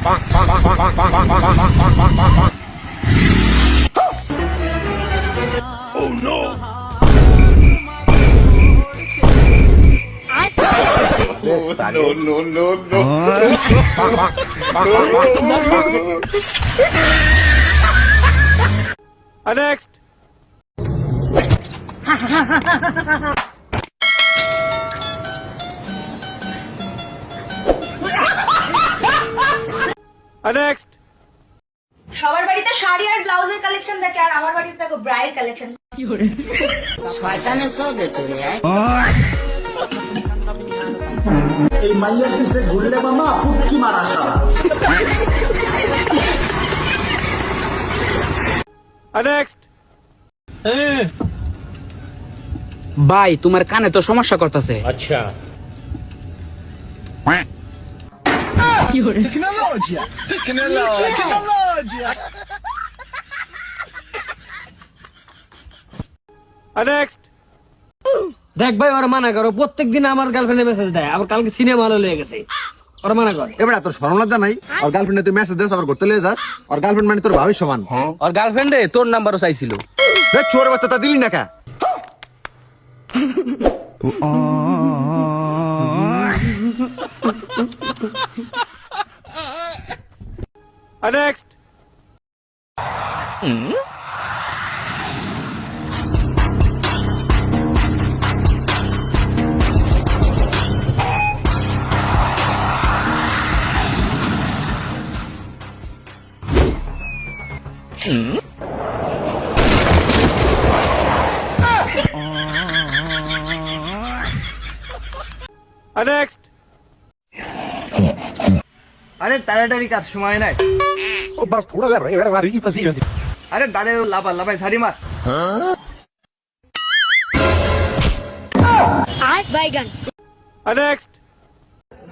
Oh no! No, no, no, no. Next. Next. সবার বাড়িতে শাড়ি আর ব্লাউজের কালেকশন থাকে আর আমার বাড়িতে দেখো ব্রাইড কালেকশন। শয়তানের সৌদে তুই এই মাইয়ার পিছে ঘুরলে মামা ফুটকি মারা সারা। Next. ভাই তোমার কানে তো সমস্যা করতেছে। আচ্ছা। Next. দেখ ভাই ওরা মানা করো, প্রত্যেকদিন আমার গার্লফ্রেন্ডে মেসেজ দেয়, আবার কালকে সিনেমা হলে লেগে গেছে, ওরা মানা কর। এবার তোর শরম লজ্জা নাই? আর গার্লফ্রেন্ডে তুই মেসেজ দিস আবার ঘুরতে লিয়ে যাস? আর গার্লফ্রেন্ড মানে তোর ভাবির সমান। ওর গার্লফ্রেন্ডে তোর নাম্বারও চাইছিল। চোর বাচ্চা তা দিলি না কা? Next. Next. আরে তাড়াতাড়ি কাজ, সময় নাই। আরে দাঁড়ে লাফাই ছাড়ি মার। Next.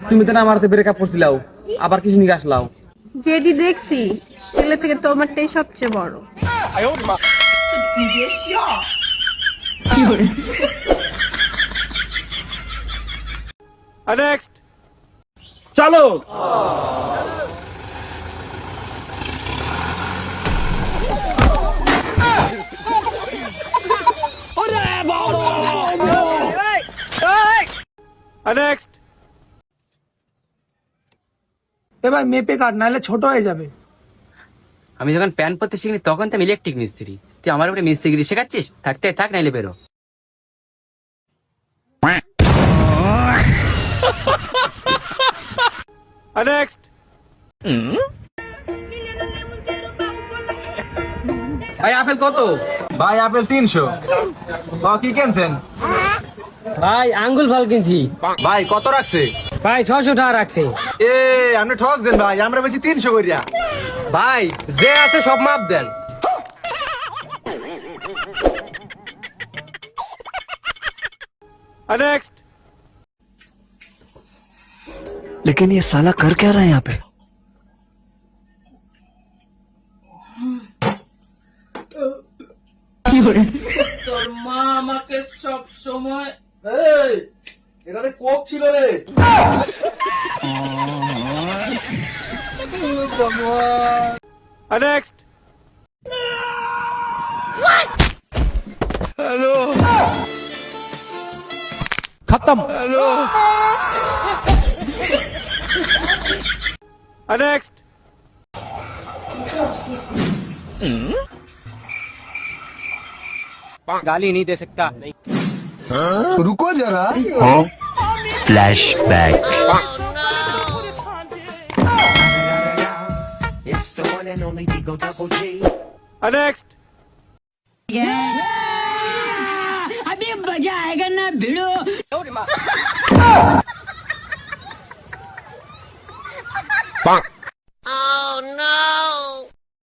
তুমি তো না মারতে ব্রেকআপ করছিলাও, আবার কিছু নিয়ে আসলাও। যেটি দেখছি ছেলে থেকে তোমারটাই সবচেয়ে বড়। Next. চলো। Next. এবার মেপে কাট, নাহলে ছোট হয়ে যাবে। আমি যখন প্যান্ট পরতে শিখিনি তখন তো আমি ইলেকট্রিক মিস্ত্রি, তুই আমার উপরে মিস্ত্রিগিরি শেখাচ্ছিস? থাকতে থাক, নাইলে বেরো। Next. ভাই আপেল কত? ভাই আপেল 300। কি কিনছেন? ভাই আঙ্গুল ফল কিনছি। ভাই কত রাখছে? ভাই 600 টাকা রাখছে। এ আপনি ঠকছেন ভাই, আমরা বেশি 300 করিয়া। ভাই যে আছে সব মাপ দেন। Next. लेकिन ये साला कर क्या रहा है यहाँ पे? তোর মা আমাকে সব সময় এখানে কোক ছিল রে। Next. হ্যালো खत्म। হ্যালো। Next. गाली नहीं दे सकता। रुको जरा। फ्लैशबैक। Next. अभी मजा आएगा ना भिड़ो।